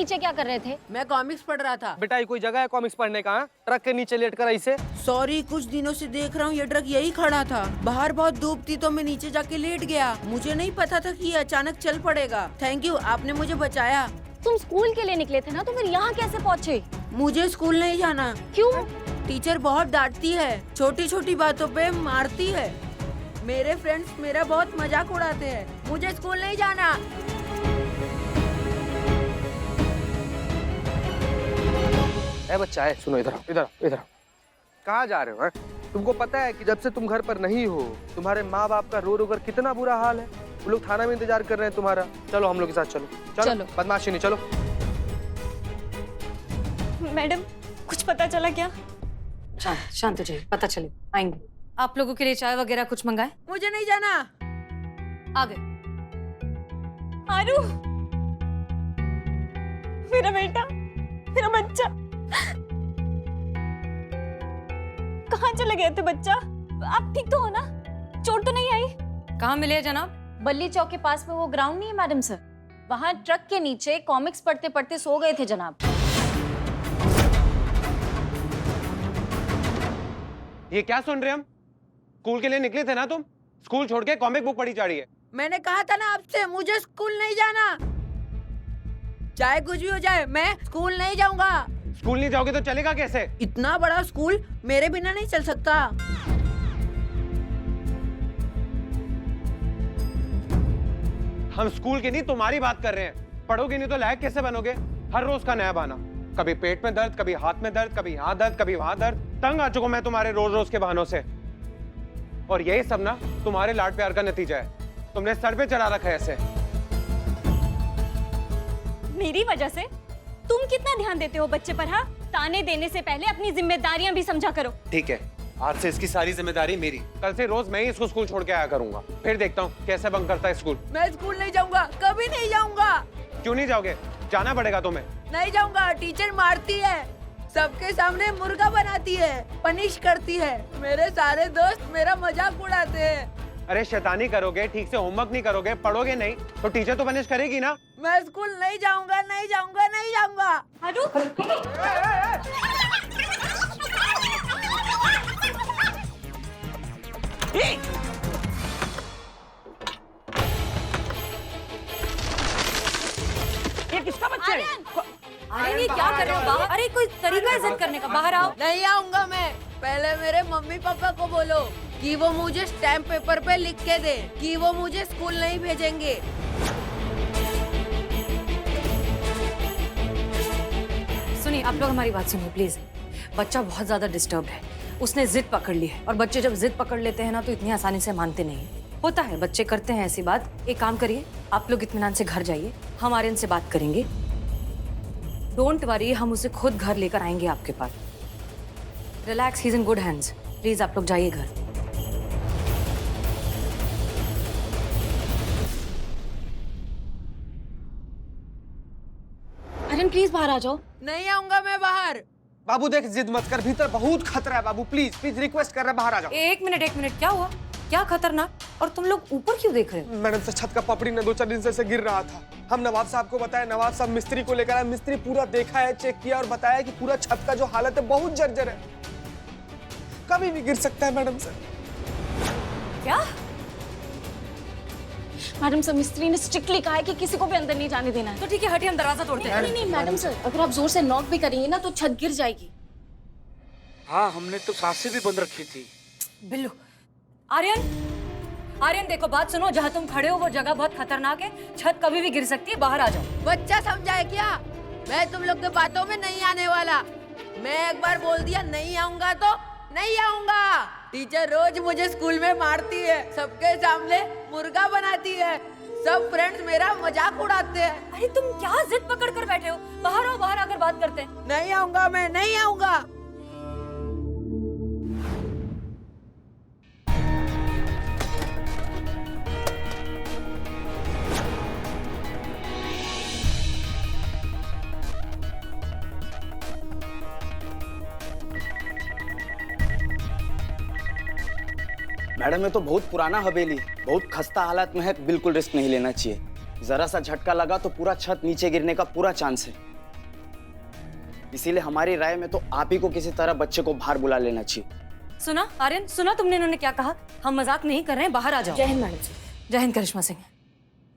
नीचे क्या कर रहे थे? मैं कॉमिक्स पढ़ रहा था। बेटा ये कोई जगह है कॉमिक्स पढ़ने का? ट्रक के नीचे लेट कर ऐसे? सॉरी, कुछ दिनों से देख रहा हूँ ये ट्रक यही खड़ा था। बाहर बहुत धूप थी तो मैं नीचे जाके लेट गया। मुझे नहीं पता था कि ये अचानक चल पड़ेगा। थैंक यू, आपने मुझे बचाया। तुम स्कूल के लिए निकले थे ना, तो फिर यहाँ कैसे पहुँचे? मुझे स्कूल नहीं जाना। क्यों? टीचर बहुत डांटती है, छोटी छोटी बातों पे मारती है। मेरे फ्रेंड्स मेरा बहुत मजाक उड़ाते हैं। मुझे स्कूल नहीं जाना। बच्चा है, सुनो इधर इधर इधर। कहाँ जा रहे हो? है? तुमको पता है कि जब से तुम घर पर नहीं हो तुम्हारे माँ बाप का रो रो कर कितना बुरा हाल है। वो लोग थाना में इंतजार कर रहे हैं तुम्हारा। चलो हम लोग के साथ चलो। चलो। बदमाशी नहीं, चलो। मैडम कुछ पता चला क्या? शांत हो जाइए, पता चले आएंगे। आप लोगों के लिए चाय वगैरह कुछ मंगाए? मुझे नहीं जाना। आ गए। आरू, मेरा बेटा, मेरा बच्चा कहाँ चले गए थे? बच्चा आप ठीक तो हो ना? चोट तो नहीं आई? कहाँ मिले जनाब? बल्ली चौक के पास में वो ग्राउंड नहीं है मैडम सर, वहाँ ट्रक के नीचे कॉमिक्स पढ़ते पढ़ते सो गए थे जनाब। ये क्या सुन रहे हम? स्कूल के लिए निकले थे ना तुम? स्कूल छोड़ के कॉमिक बुक पढ़ी जा रही है। मैंने कहा था ना आपसे, मुझे स्कूल नहीं जाना। चाहे कुछ भी हो जाए, मैं स्कूल नहीं जाऊंगा। स्कूल नहीं जाओगे तो चलेगा कैसे? इतना बड़ा स्कूल मेरे बिना नहीं चल सकता। हम स्कूल की नहीं तुम्हारी बात कर रहे हैं। पढ़ोगे नहीं तो लायक कैसे बनोगे? हर रोज का नया बहाना, कभी पेट में दर्द, कभी हाथ में दर्द, कभी यहाँ दर्द, कभी वहां दर्द। तंग आ चुका मैं तुम्हारे रोज रोज के बहानों से। और यही सब ना तुम्हारे लाड प्यार का नतीजा है। तुमने सर पे चढ़ा रखा है ऐसे। मेरी वजह से? तुम कितना ध्यान देते हो बच्चे पर? हाँ, ताने देने से पहले अपनी जिम्मेदारियां भी समझा करो। ठीक है, आज से इसकी सारी जिम्मेदारी मेरी। कल से रोज मैं ही इसको स्कूल छोड़ के आया करूंगा। फिर देखता हूँ कैसे बंक करता है स्कूल। मैं स्कूल नहीं जाऊंगा, कभी नहीं जाऊंगा। क्यों नहीं जाओगे? जाना पड़ेगा तुम्हें। नहीं जाऊंगा, टीचर मारती है, सबके सामने मुर्गा बनाती है, पनिश करती है। मेरे सारे दोस्त मेरा मजाक उड़ाते हैं। अरे शैतानी करोगे, ठीक से होमवर्क नहीं करोगे, पढ़ोगे नहीं तो टीचर तो पनिश करेगी ना। मैं स्कूल नहीं जाऊंगा, नहीं जाऊंगा, नहीं जाऊंगा। आरू, ये किसका बच्चा है? अरे ये क्या कर रहे हो बाहर? अरे कोई तरीका है इज्जत करने का, बाहर आओ। नहीं आऊंगा मैं। पहले मेरे मम्मी पापा को बोलो कि वो मुझे स्टैम्प पेपर पे लिख के दे कि वो मुझे स्कूल नहीं भेजेंगे। सुनिए, आप लोग हमारी बात सुनिए प्लीज। बच्चा बहुत ज्यादा डिस्टर्ब है, उसने जिद पकड़ ली है। और बच्चे जब जिद पकड़ लेते हैं ना तो इतनी आसानी से मानते नहीं है। होता है, बच्चे करते हैं ऐसी बात। एक काम करिए, आप लोग इत्मीनान से घर जाइए, हम आर्यन से बात करेंगे। डोंट वरी, हम उसे खुद घर लेकर आएंगे आपके पास। Relax, he is in good hands. Please आप लोग जाइए घर। आर्यन प्लीज बाहर आ जाओ। नहीं आऊंगा मैं बाहर। बाबू देख, जिद मत कर, भीतर बहुत खतरा है बाबू। प्लीज प्लीज रिक्वेस्ट कर रहे हैं, बाहर आ जाओ। एक मिनट, क्या हुआ? क्या खतरनाक? और तुम लोग ऊपर क्यों देख रहे हो? मैडम से छत का पपड़ी न 2-4 दिन से गिर रहा था। हम नवाब साहब को बताया, नवाब साहब मिस्त्री को लेकर आए। मिस्त्री पूरा देखा है, चेक किया और बताया कि पूरा छत का जो हालत है बहुत जर्जर है, कभी भी गिर सकता है मैडम सर। क्या? मैडम सर, मिस्त्री ने स्ट्रिक्टली कहा है कि किसी को भी अंदर नहीं जाने देना है। तो ठीक है, हटिए, हम दरवाजा तोड़ते हैं। नहीं मैडम सर, अगर आप जोर से नॉक भी करेंगे ना तो छत गिर जाएगी। हाँ, हमने तो सांसें भी बंद रखी थी। बिल्लू, आर्यन देखो, बात सुनो। जहाँ तुम खड़े हो वो जगह बहुत खतरनाक है, छत कभी भी गिर सकती है, बाहर आ जाओ। बच्चा समझा है क्या? मैं तुम लोग के बातों में नहीं आने वाला। मैं एक बार बोल दिया नहीं आऊंगा तो नहीं आऊंगा। टीचर रोज मुझे स्कूल में मारती है, सबके सामने मुर्गा बनाती है, सब फ्रेंड्स मेरा मजाक उड़ाते हैं। अरे तुम क्या जिद पकड़ कर बैठे हो? बाहर आओ, बाहर आकर बात करते हैं। नहीं आऊंगा मैं, नहीं आऊंगा। मैडम, ये तो बहुत पुराना हवेली, बहुत खस्ता हालत में है, बिल्कुल रिस्क नहीं लेना चाहिए। जरा सा झटका लगा तो पूरा छत नीचे गिरने का पूरा चांस है। इसीलिए हमारी राय में तो आप ही को किसी तरह बच्चे को बाहर बुला लेना चाहिए। सुना आर्यन, सुना तुमने इन्होंने क्या कहा? हम मजाक नहीं कर रहे हैं, बाहर आ जाओ। जय हिंद मैडम जी। जय हिंद करिश्मा सिंह।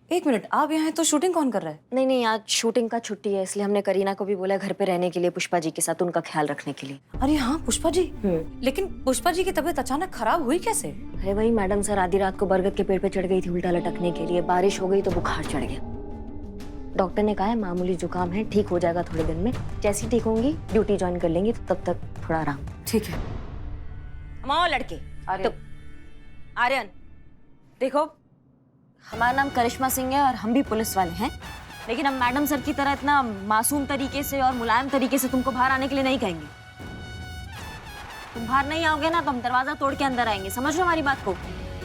एक मिनट, आप यहाँ हैं तो शूटिंग कौन कर रहा है? नहीं नहीं, आज शूटिंग का छुट्टी है, इसलिए हमने करीना को भी बोला घर पे रहने के लिए, पुष्पा जी के साथ उनका ख्याल रखने के लिए। अरे हाँ, पुष्पा जी। लेकिन पुष्पा जी की तबीयत अचानक खराब हुई कैसे? अरे वही मैडम सर, आधी रात को बरगद के पेड़ पे चढ़ गई थी उल्टा लटकने के लिए, बारिश हो गई तो बुखार चढ़ गया। डॉक्टर ने कहा है मामूली जुकाम है, ठीक हो जाएगा थोड़े दिन में। जैसे ही ठीक होंगी ड्यूटी ज्वाइन कर लेंगी, तो तब तक थोड़ा आराम। ठीक है। हमाओ लड़के। आर्यन, आर्यन देखो, हमारा नाम करिश्मा सिंह है और हम भी पुलिस वाले हैं, लेकिन हम मैडम सर की तरह इतना मासूम तरीके से और मुलायम तरीके से तुमको बाहर आने के लिए नहीं कहेंगे। तुम बाहर नहीं आओगे ना तो हम दरवाजा तोड़ के अंदर आएंगे, समझ लो हमारी बात को।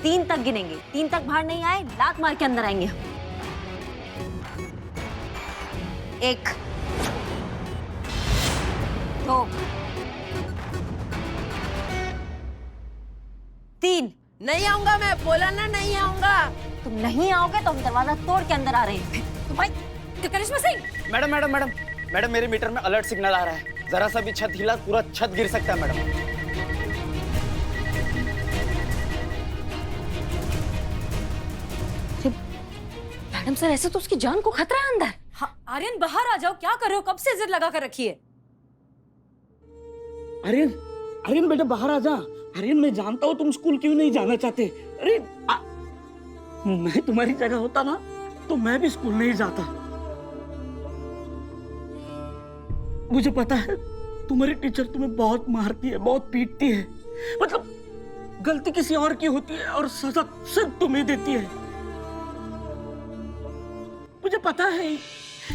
3 तक गिनेंगे, 3 तक बाहर नहीं आए लात मार के अंदर आएंगे हम। 1 2 3। नहीं आऊंगा, मैं बोला ना नहीं आऊंगा। तुम नहीं आओगे तो हम दरवाजा तोड़ के अंदर आ रहे हैं। तो भाई Karishma Singh. Madam madam madam madam, मेरे मीटर में अलर्ट सिग्नल आ रहा है। जरा सा भी छत हिला पूरा छत गिर सकता है मैडम। मैडम सर, ऐसे तो उसकी जान को खतरा है अंदर। हाँ आर्यन, बाहर आ जाओ, क्या कर रहे हो? कब से जिद लगा कर रखी है? आर्यन, आर्यन बेटा बाहर आ जा। आर्यन, मैं जानता हूँ तुम स्कूल क्यों नहीं जाना चाहते। अरे मैं तुम्हारी जगह होता ना तो मैं भी स्कूल नहीं जाता। मुझे पता है तुम्हारी टीचर तुम्हें बहुत मारती है, बहुत पीटती है। मतलब गलती किसी और की होती है और सजा सिर्फ तुम्हें देती है। मुझे पता है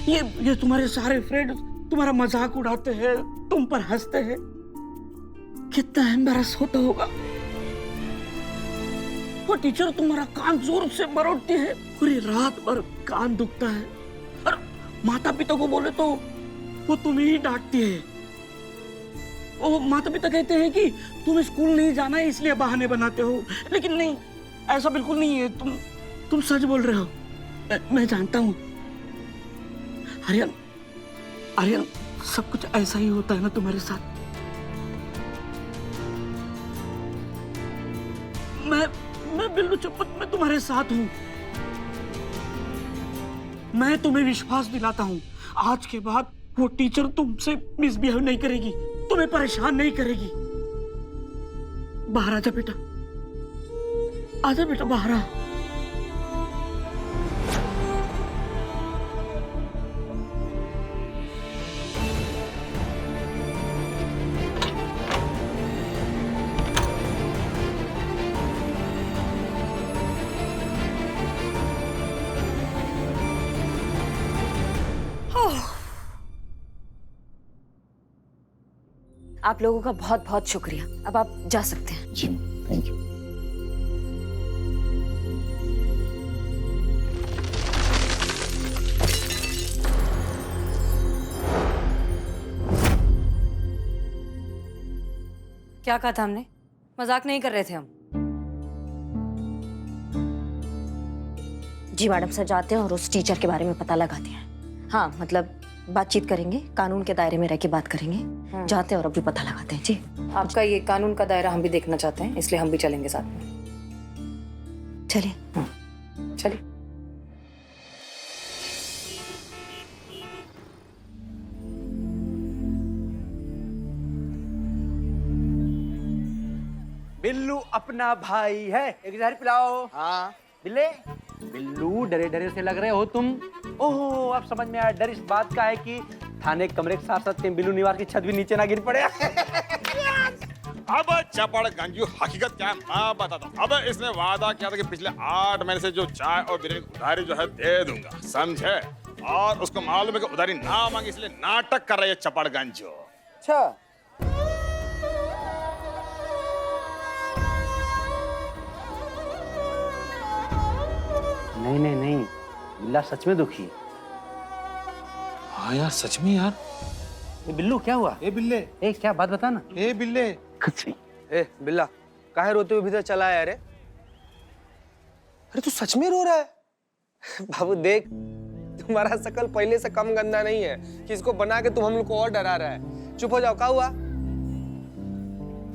ये तुम्हारे सारे फ्रेंड तुम्हारा मजाक उड़ाते हैं, तुम पर हंसते हैं। कितना एम्बैरस होता होगा। वो टीचर तुम्हारा कान जोर से मरोड़ती है, पूरी रात भर कान दुखता है। और माता पिता को बोले तो वो तुम्हें ही डांटती है। वो माता पिता कहते हैं कि तुम्हें स्कूल नहीं जाना है इसलिए बहाने बनाते हो, लेकिन नहीं, ऐसा बिल्कुल नहीं है। तुम सच बोल रहे हो। मैं जानता हूँ आर्यन, आर्यन सब कुछ ऐसा ही होता है ना तुम्हारे साथ। मैं बिल्लू चुप्पत में तुम्हारे साथ हूँ। मैं तुम्हें विश्वास दिलाता हूँ, आज के बाद वो टीचर तुमसे मिसबिहेव नहीं करेगी, तुम्हें परेशान नहीं करेगी। बाहर आजा बेटा, आजा बेटा बाहर आ। आप लोगों का बहुत बहुत शुक्रिया, अब आप जा सकते हैं। जी थैंक यू। क्या कहा था हमने? मजाक नहीं कर रहे थे हम। जी मैडम सर, जाते हैं और उस टीचर के बारे में पता लगाते हैं। हाँ मतलब बातचीत करेंगे, कानून के दायरे में रह के बात करेंगे। जाते हैं और अभी पता लगाते हैं। जी आपका ये कानून का दायरा हम भी देखना चाहते हैं, इसलिए हम भी चलेंगे साथ में। चलिए। चलिए। बिल्लू अपना भाई है, एक जहर पिलाओ। हाँ बिल्ले, बिल्लू डरे डरे से लग रहे हो तुम। ओहो, अब समझ में आया, डर इस बात का है कि थाने कमरे के साथ साथ बिल्लू निवास की छत भी नीचे ना गिर पड़े। अब चपड़गंजू हकीकत क्या है मैं बताता हूँ। अब इसने वादा किया था कि पिछले 8 महीने से जो चाय और बिरयानी की उधारी जो है दे दूंगा, समझे? और उसको मालूम है कि उधारी ना मांगी, इसलिए नाटक कर रही है चपड़गंजू। अच्छा, नहीं नहीं नहीं, बिल्ला सच में दुखी। हाँ यार, सच में यार। ये बिल्लू क्या हुआ? ए बिल्ले, ए क्या बात बता ना। ए बिल्ले। ए बिल्ला, काहे रोते हुए भीतर चला है? अरे तू सच में रो रहा है? बाबू देख, तुम्हारा शकल पहले से कम गंदा नहीं है कि इसको बना के तुम हम लोग को और डरा रहा है। चुप हो जाओ, क्या हुआ?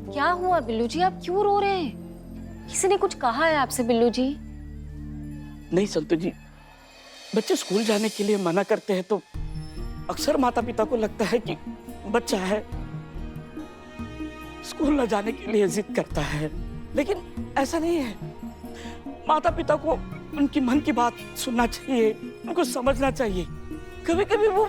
क्या हुआ बिल्लू जी, आप क्यों रो रहे हैं? किसी ने कुछ कहा है आपसे बिल्लू जी? नहीं संतु जी, बच्चे स्कूल जाने के लिए मना करते हैं तो अक्सर माता पिता को लगता है कि बच्चा है, स्कूल न जाने के लिए जिद करता है, लेकिन ऐसा नहीं है। माता पिता को उनकी मन की बात सुनना चाहिए, उनको समझना चाहिए। कभी कभी वो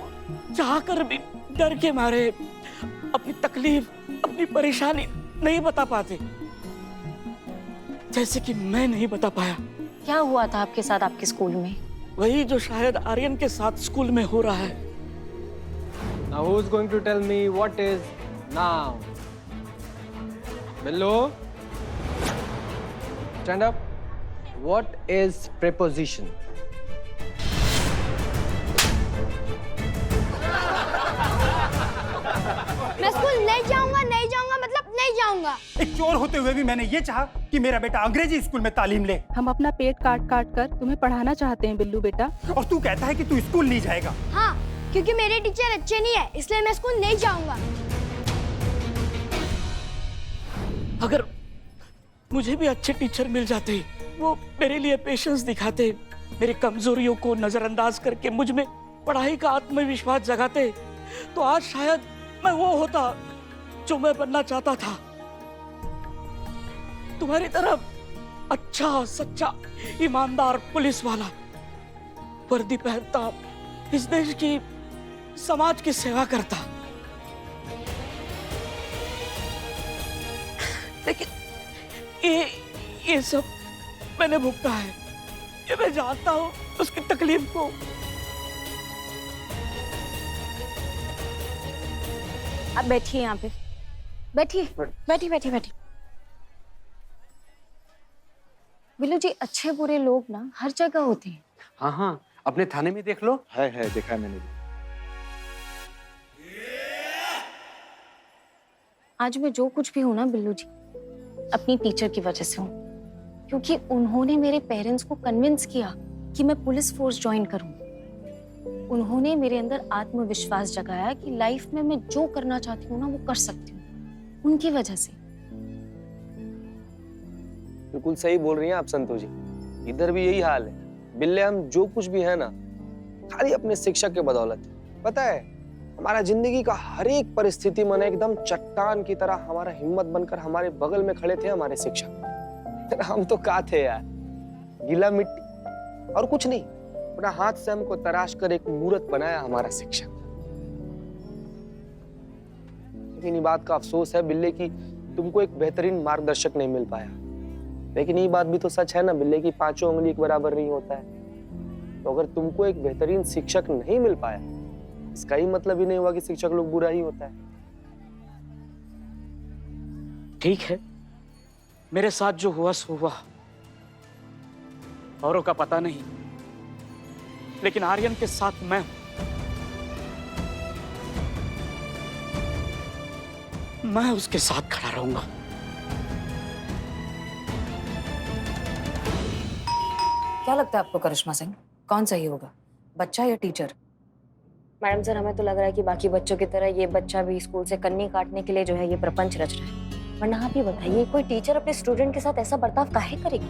चाहकर भी डर के मारे अपनी तकलीफ, अपनी परेशानी नहीं बता पाते, जैसे कि मैं नहीं बता पाया। क्या हुआ था आपके साथ आपके स्कूल में? वही जो शायद आर्यन के साथ स्कूल में हो रहा है। Now who's going to tell me what is now? Billu, stand up. What is preposition? मैं स्कूल नहीं जाऊंगा, नहीं जाऊंगा मतलब नहीं जाऊंगा। एक चोर होते हुए भी मैंने ये चाहा कि मेरा बेटा अंग्रेजी स्कूल में तालीम ले। हम अपना पेट काट काट कर तुम्हें पढ़ाना चाहते हैं बिल्लू बेटा। और तू कहता है कि तू स्कूल नहीं जाएगा। हाँ, क्योंकि मेरे टीचर अच्छे नहीं है, इसलिए मैं स्कूल नहीं जाऊंगा। अगर मुझे भी अच्छे टीचर मिल जाते, वो मेरे लिए पेशेंस दिखाते, मेरी कमजोरियों को नजरअंदाज करके मुझ में पढ़ाई का आत्मविश्वास जगाते, तो आज शायद मैं वो होता जो मैं बनना चाहता था। तुम्हारी तरह अच्छा, सच्चा, ईमानदार पुलिस वाला, वर्दी पहनता, इस देश की, समाज की सेवा करता। लेकिन ये सब मैंने भुगता है, ये मैं जानता हूँ उसकी तकलीफ को। आप बैठिए यहाँ पे, बैठिए बैठिए बैठिए बैठिए। बिल्लू जी, अच्छे बुरे लोग ना हर जगह होते हैं। हाँ हाँ, अपने थाने में देख लो। है देखा है मैंने। आज मैं जो कुछ भी हूं ना बिल्लू जी, अपनी टीचर की वजह से हूँ, क्योंकि उन्होंने मेरे पेरेंट्स को कन्विंस किया कि मैं पुलिस फोर्स ज्वाइन करूं। उन्होंने मेरे अंदर आत्मविश्वास जगाया कि लाइफ में मैं जो करना चाहती हूँ ना वो कर सकती हूँ, उनकी वजह से। बिल्कुल सही बोल रही हैं आप संतोष जी, इधर भी यही हाल है। बिल्ले हम जो कुछ भी है ना, खाली अपने शिक्षक के बदौलत। पता है, हमारा जिंदगी का हर एक परिस्थिति में एकदम चट्टान की तरह हमारा हिम्मत बनकर हमारे बगल में खड़े थे हमारे शिक्षक। हम तो का थे यार, गीला मिट्टी और कुछ नहीं। अपना हाथ से हमको तराश कर एक मूर्त बनाया हमारा शिक्षक। लेकिन ये बात का अफसोस है बिल्ले की तुमको एक बेहतरीन मार्गदर्शक नहीं मिल पाया। लेकिन ये बात भी तो सच है ना बिल्ले की, पांचों उंगली एक बराबर नहीं होता है। तो अगर तुमको एक बेहतरीन शिक्षक नहीं मिल पाया, इसका ही मतलब ही नहीं हुआ कि शिक्षक लोग बुरा ही होता है। ठीक है, मेरे साथ जो हुआ सो हुआ, औरों का पता नहीं, लेकिन आर्यन के साथ मैं उसके साथ खड़ा रहूंगा। क्या लगता है आपको करिश्मा सिंह, कौन सही होगा, बच्चा या टीचर? मैडम सर, हमें तो लग रहा है कि बाकी बच्चों की तरह ये बच्चा भी स्कूल से कन्नी काटने के लिए जो है ये प्रपंच रच रहा है। वरना आप ही बताइए, कोई टीचर अपने स्टूडेंट के साथ ऐसा बर्ताव काहे करेगी?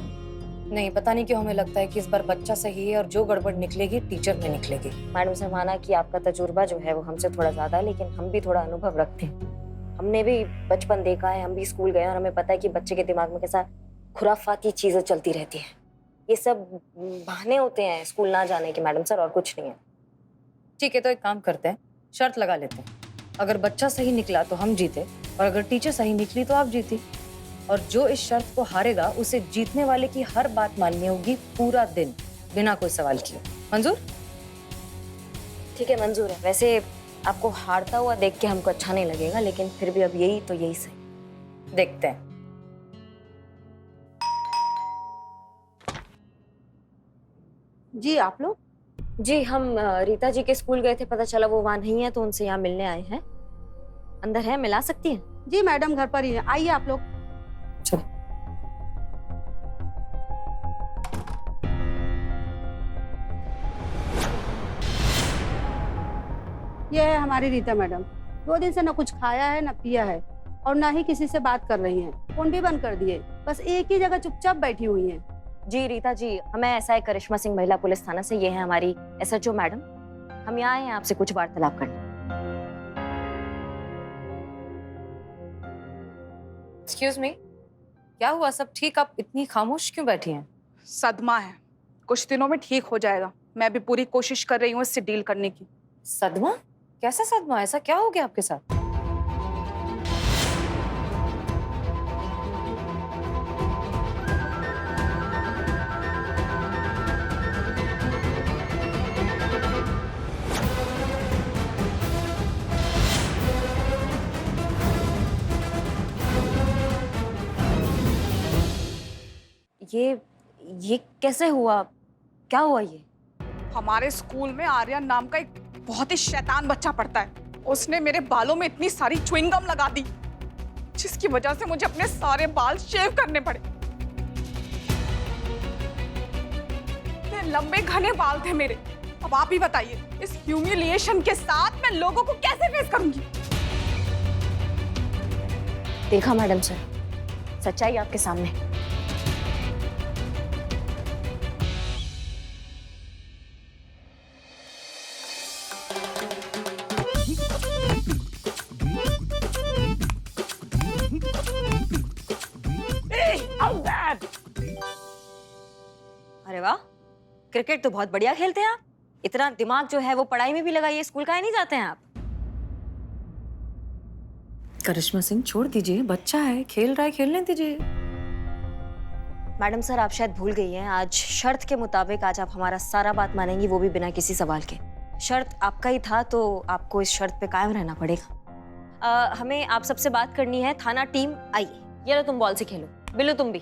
नहीं, पता नहीं क्यों हमें लगता है कि इस बार बच्चा सही है और जो गड़बड़ निकलेगी टीचर में निकलेगी। मैडम सर, माना कि आपका तजुर्बा जो है वो हमसे थोड़ा ज्यादा है, लेकिन हम भी थोड़ा अनुभव रखते हैं। हमने भी बचपन देखा है, हम भी स्कूल गए और हमें पता है कि बच्चे के दिमाग में कैसा खुराफाती चीजें चलती रहती हैं। ये सब बहाने होते हैं स्कूल ना जाने के मैडम सर, और कुछ नहीं है। ठीक है, तो एक काम करते हैं, शर्त लगा लेते हैं। अगर बच्चा सही निकला तो हम जीते, और अगर टीचर सही निकली तो आप जीती। और जो इस शर्त को हारेगा उसे जीतने वाले की हर बात माननी होगी पूरा दिन, बिना कोई सवाल किए। मंजूर? ठीक है, मंजूर है। वैसे आपको हारता हुआ देख के हमको अच्छा नहीं लगेगा, लेकिन फिर भी अब यही तो यही सही। देखते हैं। जी, आप लोग? जी, हम रीता जी के स्कूल गए थे, पता चला वो वहाँ नहीं है तो उनसे यहाँ मिलने आए हैं। अंदर है, मिला सकती हैं? जी मैडम घर पर ही है, आइए आप लोग। चलो। ये है हमारी रीता मैडम। 2 दिन से ना कुछ खाया है ना पिया है और ना ही किसी से बात कर रही हैं। फोन भी बंद कर दिए, बस एक ही जगह चुपचाप बैठी हुई हैं। जी रीता जी, हमें एसआई करिश्मा सिंह महिला पुलिस थाना से, ये है हमारी एसएचओ मैडम। हम यहाँ आए हैं आपसे कुछ वार्तालाप करने। एक्सक्यूज मी, क्या हुआ? सब ठीक? आप इतनी खामोश क्यों बैठी हैं? सदमा है, कुछ दिनों में ठीक हो जाएगा। मैं भी पूरी कोशिश कर रही हूँ इससे डील करने की। सदमा? कैसा सदमा? ऐसा क्या हो गया आपके साथ? ये कैसे हुआ? क्या हुआ ये? हमारे स्कूल में आर्यन नाम का एक बहुत ही शैतान बच्चा पढ़ता है। उसने मेरे बालों में इतनी सारी च्युइंगम लगा दी जिसकी वजह से मुझे अपने सारे बाल शेव करने पड़े। इतने लंबे घने बाल थे मेरे। अब आप ही बताइए, इस ह्यूमिलिएशन के साथ मैं लोगों को कैसे फेस करूंगी? देखा मैडम सर, सच्चाई आपके सामने। अरे वाह, क्रिकेट तो बहुत बढ़िया खेलते हैं आप। इतना दिमाग जो है वो पढ़ाई में भी लगाइए, स्कूल काहे नहीं जाते हैं आप? करिश्मा सिंह छोड़ दीजिए, बच्चा है, खेल रहा है, खेलने दीजिए। मैडम सर, आप शायद भूल गई हैं, आज शर्त के मुताबिक आज आप हमारा सारा बात मानेंगी, वो भी बिना किसी सवाल के। शर्त आपका ही था तो आपको इस शर्त पे कायम रहना पड़ेगा। हमें आप सबसे बात करनी है। थाना टीम आइए, ये लो तुम बॉल से खेलो। बिल्लू तुम भी।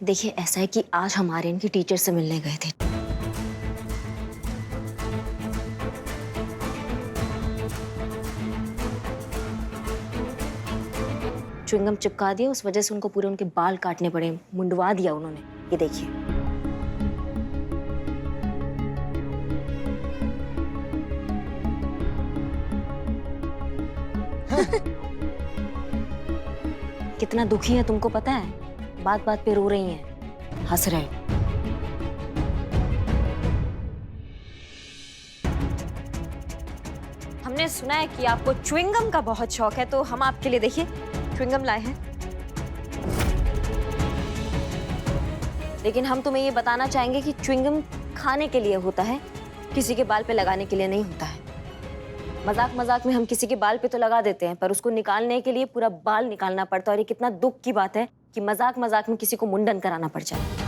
देखिए ऐसा है कि आज हम आर्यन की टीचर से मिलने गए थे। च्युइंगम चिपका दिया, उस वजह से उनको पूरे उनके बाल काटने पड़े, मुंडवा दिया उन्होंने। ये देखिए। कितना दुखी है तुमको पता है? बात बात पे रो रही हैं, हंस रहे। हमने सुना है कि आपको च्युइंगम का बहुत शौक है, तो हम आपके लिए देखिए च्युइंगम लाए हैं। लेकिन हम तुम्हें ये बताना चाहेंगे कि च्युइंगम खाने के लिए होता है, किसी के बाल पे लगाने के लिए नहीं होता है। मजाक मजाक में हम किसी के बाल पे तो लगा देते हैं, पर उसको निकालने के लिए पूरा बाल निकालना पड़ता है। और ये कितना दुख की बात है कि मजाक मजाक में किसी को मुंडन कराना पड़ जाए।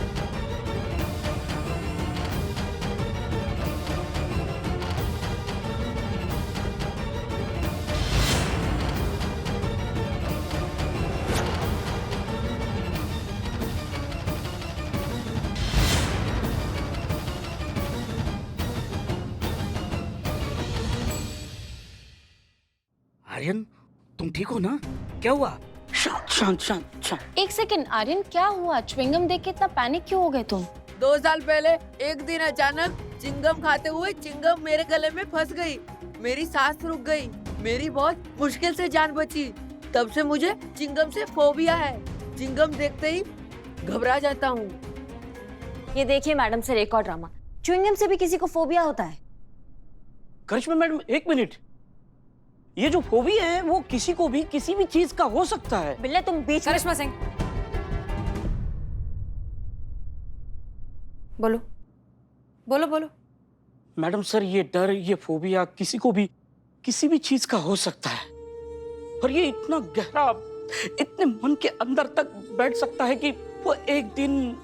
आर्यन, तुम ठीक हो ना? क्या हुआ? शांत शांत शांत शांत। एक सेकंड आर्यन, क्या हुआ? च्युइंगम देख के इतना पैनिक क्यों हो गए तुम? 2 साल पहले एक दिन अचानक चिंगम खाते हुए चिंगम मेरे गले में फंस गई। मेरी सांस रुक गई, मेरी बहुत मुश्किल से जान बची। तब से मुझे चिंगम से फोबिया है। चिंगम देखते ही घबरा जाता हूँ। ये देखिए मैडम सर, एक और ड्रामा। च्युइंगम से भी किसी को फोबिया होता है? करिश्मा मैडम, 1 मिनट। ये जो फोबिया है वो किसी को भी किसी भी चीज का हो सकता है। बिल्ले तुम बीच। करिश्मा सिंह, बोलो बोलो बोलो। मैडम सर, ये डर, ये फोबिया किसी को भी किसी भी चीज का हो सकता है। और ये इतना गहरा, इतने मन के अंदर तक बैठ सकता है कि वो एक दिन,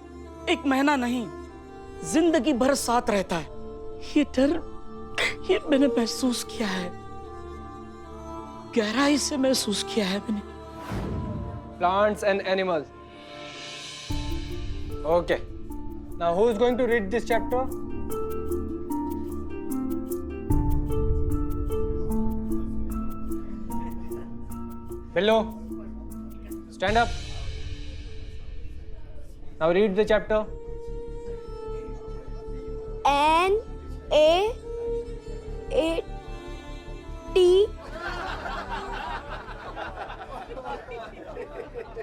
1 महीना नहीं, जिंदगी भर साथ रहता है। ये डर, ये मैंने महसूस किया है, गहराई से महसूस किया है मैंने। Plants and animals. Okay. Now who is going to read this chapter? Billu, stand up. Now read the chapter. N A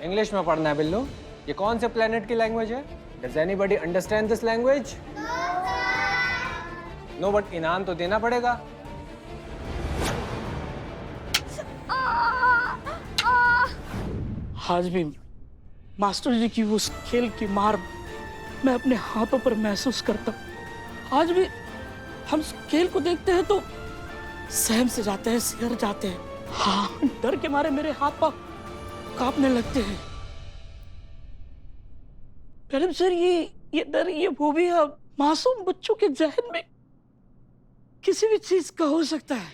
English में पढ़ना है बिल्लू। ये कौन से प्लेनेट की लैंग्वेज है? Does anybody understand this language? No, but इनाम तो देना पड़ेगा। आज भी मास्टर जी की उस खेल की मार मैं अपने हाथों पर महसूस करता हूँ। आज भी हम उस खेल को देखते हैं तो सहम से जाते हैं, सिहर जाते हैं। हाँ, डर के मारे मेरे हाथ पांव कांपने लगते हैं। मैडम सर, ये डर, ये फोबिया मासूम बच्चों के जहन में किसी भी चीज का हो सकता है।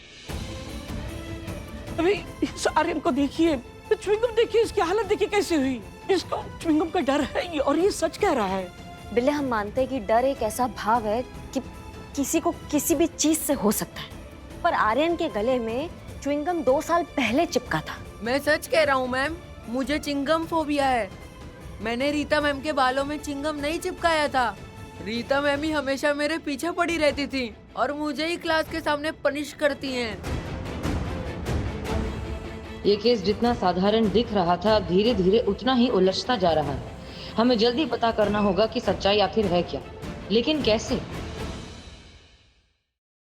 अभी इस आर्यन को देखिए, च्युइंगम देखिए, इसकी हालत देखिए कैसी हुई। इसको च्युइंगम का डर है और ये सच कह रहा है। बिल्ले, हम मानते हैं कि डर एक ऐसा भाव है कि किसी को किसी भी चीज से हो सकता है, पर आर्यन के गले में च्युइंगम 2 साल पहले चिपका था। मैं सच कह रहा हूँ मैम, मुझे चिंगम फोबिया है। मैंने रीता मैम के बालों में चिंगम नहीं चिपकाया था। रीता मैम ही हमेशा मेरे पीछे पड़ी रहती थी और मुझे ही क्लास के सामने पनिश करती हैं। ये केस जितना साधारण दिख रहा था, धीरे धीरे उतना ही उलझता जा रहा है। हमें जल्दी पता करना होगा कि सच्चाई आखिर है क्या, लेकिन कैसे?